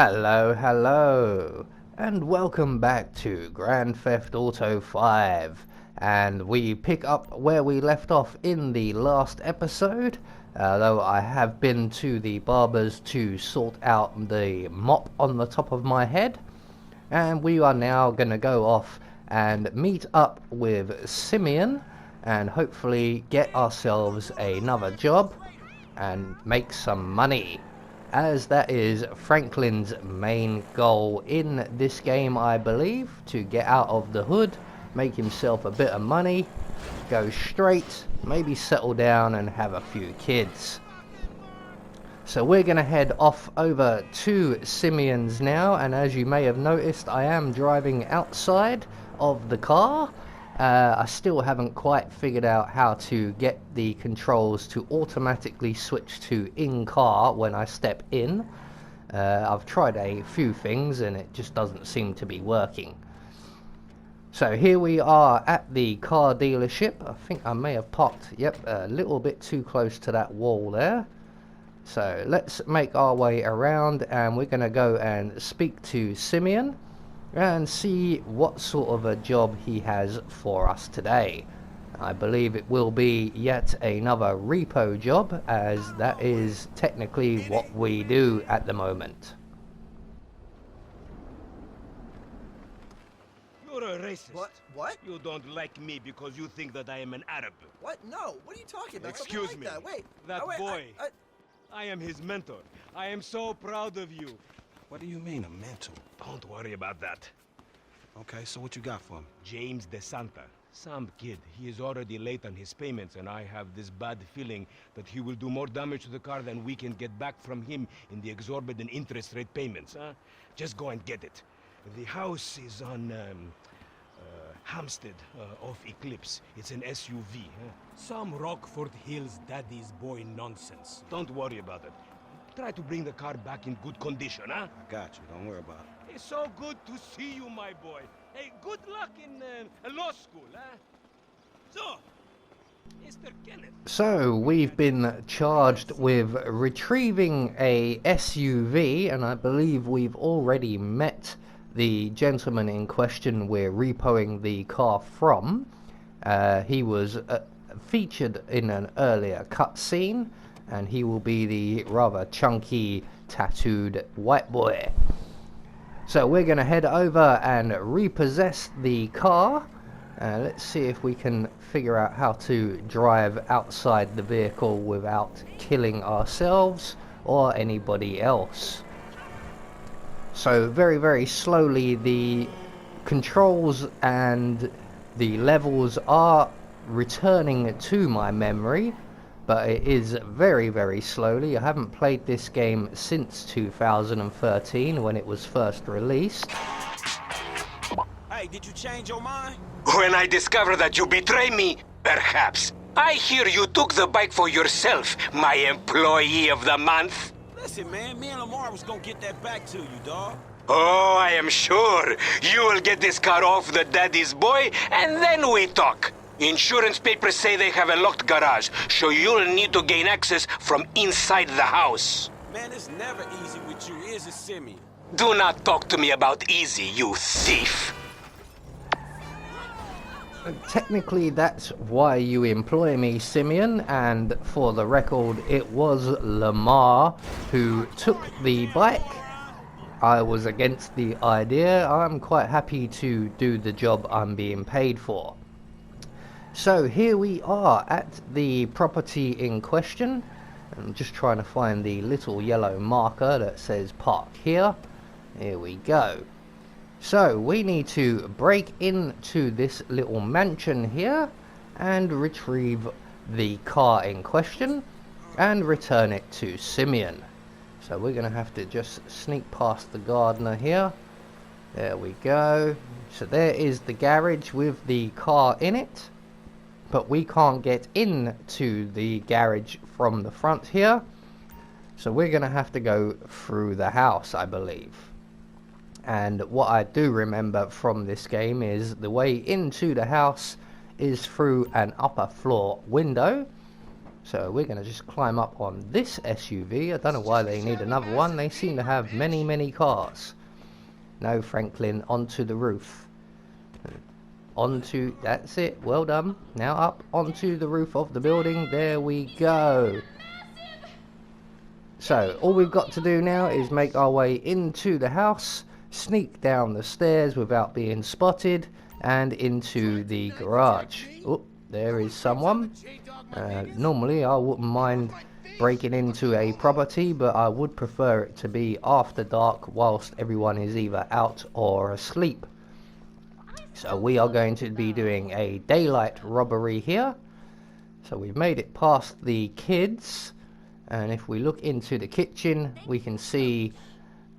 Hello, hello, and welcome back to Grand Theft Auto 5. And we pick up where we left off in the last episode, though I have been to the barber's to sort out the mop on the top of my head. And we are now going to go off and meet up with Simeon and hopefully get ourselves another job and make some money, as that is Franklin's main goal in this game, I believe, to get out of the hood, make himself a bit of money, go straight, maybe settle down and have a few kids. So we're going to head off over to Simeon's now, and as you may have noticed, I am driving outside of the car. I still haven't quite figured out how to get the controls to automatically switch to in-car when I step in. I've tried a few things and it just doesn't seem to be working. So here we are at the car dealership. I think I may have parked, a little bit too close to that wall there. So let's make our way around and we're going to go and speak to Simeon and see what sort of a job he has for us today. I believe it will be yet another repo job, as that is technically what we do at the moment. You're a racist. What? You don't like me because you think that I am an Arab. What? No. What are you talking about? Excuse Something me. like that. Wait. That wait, boy. I am his mentor. I am so proud of you. What do you mean, a mentor? Don't worry about that. Okay, so what you got for him? James De Santa. Some kid. He is already late on his payments, and I have this bad feeling that he will do more damage to the car than we can get back from him in the exorbitant interest rate payments, huh? Just go and get it. The house is on, Hampstead, off Eclipse. It's an SUV, huh? Some Rockford Hills daddy's boy nonsense. Don't worry about it. Try to bring the car back in good condition, huh? I got you, don't worry about it. It's so good to see you, my boy. Hey, good luck in law school, huh? So, Mr. Kenneth. So we've been charged with retrieving a SUV, and I believe we've already met the gentleman in question we're repoing the car from. He was featured in an earlier cutscene, and he will be the rather chunky, tattooed white boy. So we're going to head over and repossess the car. Let's see if we can figure out how to drive outside the vehicle without killing ourselves or anybody else. So very slowly the controls and the levels are returning to my memory, but it is very slowly. I haven't played this game since 2013 when it was first released. Hey, did you change your mind? When I discover that you betray me, perhaps. I hear you took the bike for yourself, my employee of the month. Listen, man, me and Lamar was gonna get that back to you, dawg. Oh, I am sure. You will get this car off the daddy's boy, and then we talk. Insurance papers say they have a locked garage, so you'll need to gain access from inside the house. Man, it's never easy with you, is it, Simeon? Do not talk to me about easy, you thief. Technically, that's why you employ me, Simeon, and for the record, it was Lamar who took the bike. I was against the idea. I'm quite happy to do the job I'm being paid for. So here we are at the property in question. I'm just trying to find the little yellow marker that says park here. Here we go. So we need to break into this little mansion here and retrieve the car in question and return it to Simeon. So we're going to have to just sneak past the gardener here. There we go. So there is the garage with the car in it. But we can't get into the garage from the front here. So we're going to have to go through the house, I believe. And what I do remember from this game is the way into the house is through an upper floor window. So we're going to just climb up on this SUV. I don't know why they need another one. They seem to have many cars. No, Franklin, onto the roof. Onto, that's it, well done. Now up onto the roof of the building. There we go. So all we've got to do now is make our way into the house, sneak down the stairs without being spotted, and into the garage. Oh, there is someone. Normally I wouldn't mind breaking into a property, but I would prefer it to be after dark whilst everyone is either out or asleep. So we are going to be doing a daylight robbery here. So we've made it past the kids, and if we look into the kitchen we can see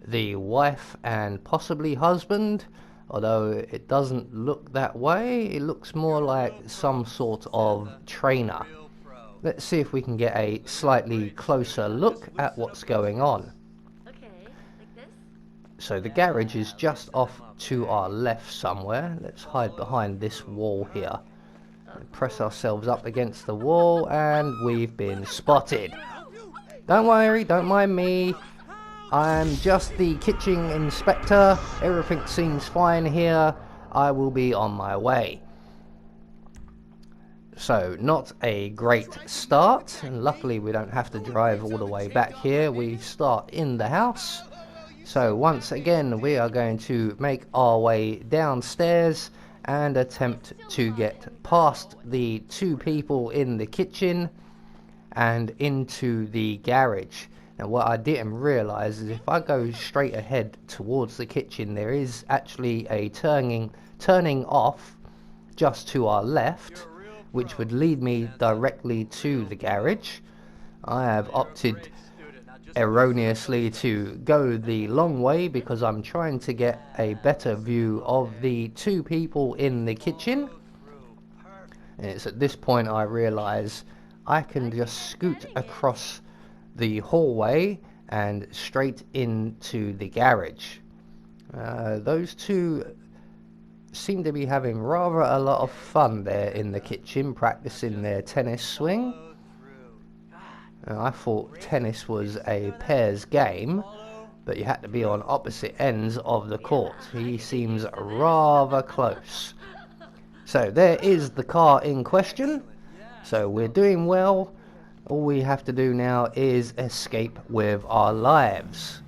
the wife and possibly husband, although it doesn't look that way. It looks more like some sort of trainer. Let's see if we can get a slightly closer look at what's going on. So the garage is just off to our left somewhere. Let's hide behind this wall here. Press ourselves up against the wall, and we've been spotted. Don't worry, don't mind me. I'm just the kitchen inspector. Everything seems fine here. I will be on my way. So, not a great start, and luckily we don't have to drive all the way back here. We start in the house. So once again we are going to make our way downstairs and attempt to get past the two people in the kitchen and into the garage. Now what I didn't realise is if I go straight ahead towards the kitchen, there is actually a turning off just to our left, which would lead me directly to the garage. I have opted erroneously to go the long way because I'm trying to get a better view of the two people in the kitchen. And it's at this point I realise I can just scoot across the hallway and straight into the garage. Those two seem to be having rather a lot of fun there in the kitchen, practicing their tennis swing. I thought tennis was a pairs game, but you had to be on opposite ends of the court. He seems rather close. So there is the car in question. So we're doing well. All we have to do now is escape with our lives.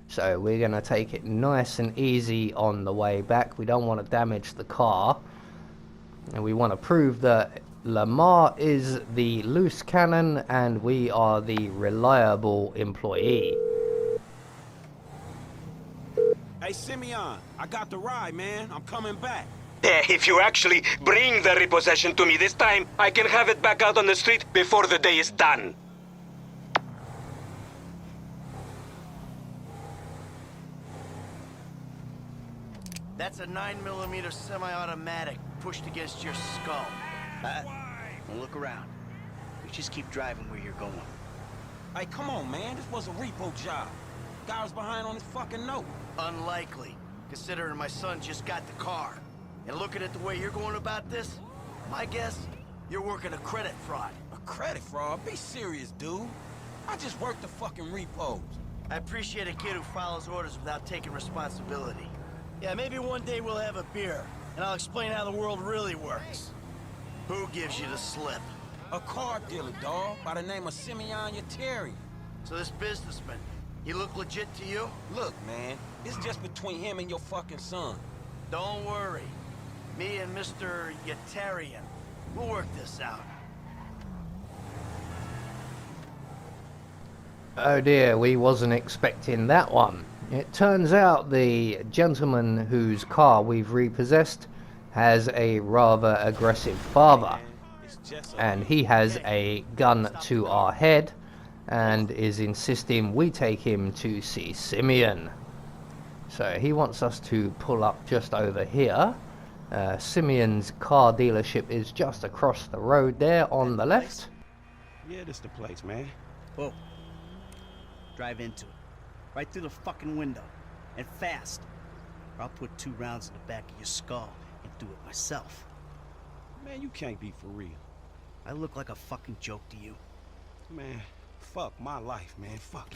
So we're going to take it nice and easy on the way back. We don't want to damage the car. And we want to prove that Lamar is the loose cannon and we are the reliable employee. Hey, Simeon, I got the ride, man. I'm coming back. If you actually bring the repossession to me this time, I can have it back out on the street before the day is done. That's a 9mm semi-automatic pushed against your skull. Don't look around. You just keep driving where you're going. Hey, come on, man. This was a repo job. Guy was behind on his fucking note. Unlikely, considering my son just got the car. And looking at the way you're going about this, my guess, you're working a credit fraud. A credit fraud? Be serious, dude. I just worked the fucking repos. I appreciate a kid who follows orders without taking responsibility. Yeah, maybe one day we'll have a beer, and I'll explain how the world really works. Who gives you the slip? A car dealer, dawg, by the name of Simeon Yeteri. So this businessman, he look legit to you? Look, man, it's just between him and your fucking son. Don't worry. Me and Mr. Yetarian, we'll work this out. Oh dear, we wasn't expecting that one. It turns out the gentleman whose car we've repossessed has a rather aggressive father, and he has a gun to our head and is insisting we take him to see Simeon. So he wants us to pull up just over here. Simeon's car dealership is just across the road there on the left. Yeah, this the place, man. Whoa. Drive into it. Right through the fucking window. And fast. Or I'll put 2 rounds in the back of your skull and do it myself. Man, you can't be for real. I look like a fucking joke to you. Man, fuck my life, man. Fuck.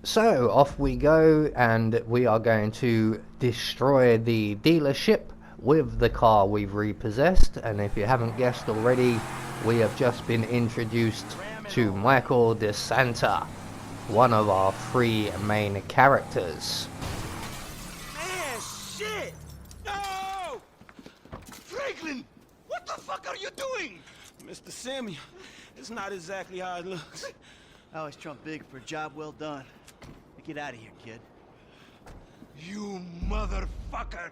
So off we go, and we are going to destroy the dealership with the car we've repossessed. And if you haven't guessed already, we have just been introduced to Michael DeSanta, one of our 3 main characters. Man, shit! No! Franklin! What the fuck are you doing? Mr. Samuel, it's not exactly how it looks. I always trump big for a job well done. Now get out of here, kid. You motherfucker!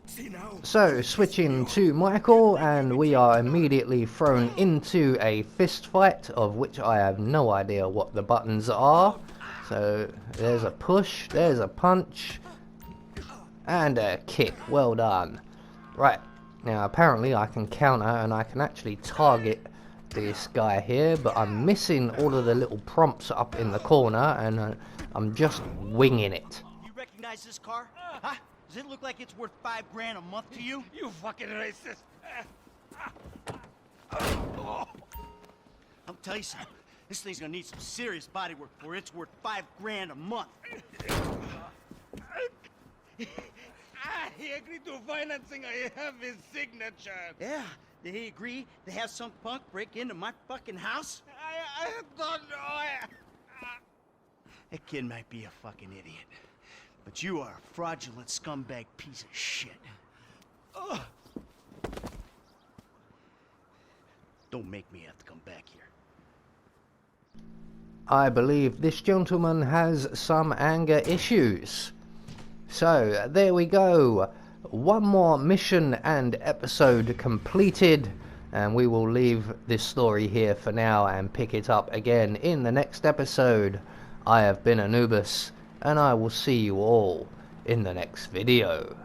See now? So switching to Michael, and we are immediately thrown into a fist fight, of which I have no idea what the buttons are. So there's a push, there's a punch, and a kick. Well done. Right, now apparently I can counter and I can actually target this guy here, but I'm missing all of the little prompts up in the corner, and I'm just winging it. You recognize this car? Huh? Does it look like it's worth $5 grand a month to you? You fucking racist! I'll tell you something. This thing's gonna need some serious body work for it. It's worth $5 grand a month. He agreed to financing. I have his signature. Yeah, did he agree to have some punk break into my fucking house? I don't know. That kid might be a fucking idiot, but you are a fraudulent scumbag piece of shit. Ugh. Don't make me have to come back here. I believe this gentleman has some anger issues. So there we go. One more mission and episode completed, and we will leave this story here for now and pick it up again in the next episode. I have been Anubis, and I will see you all in the next video.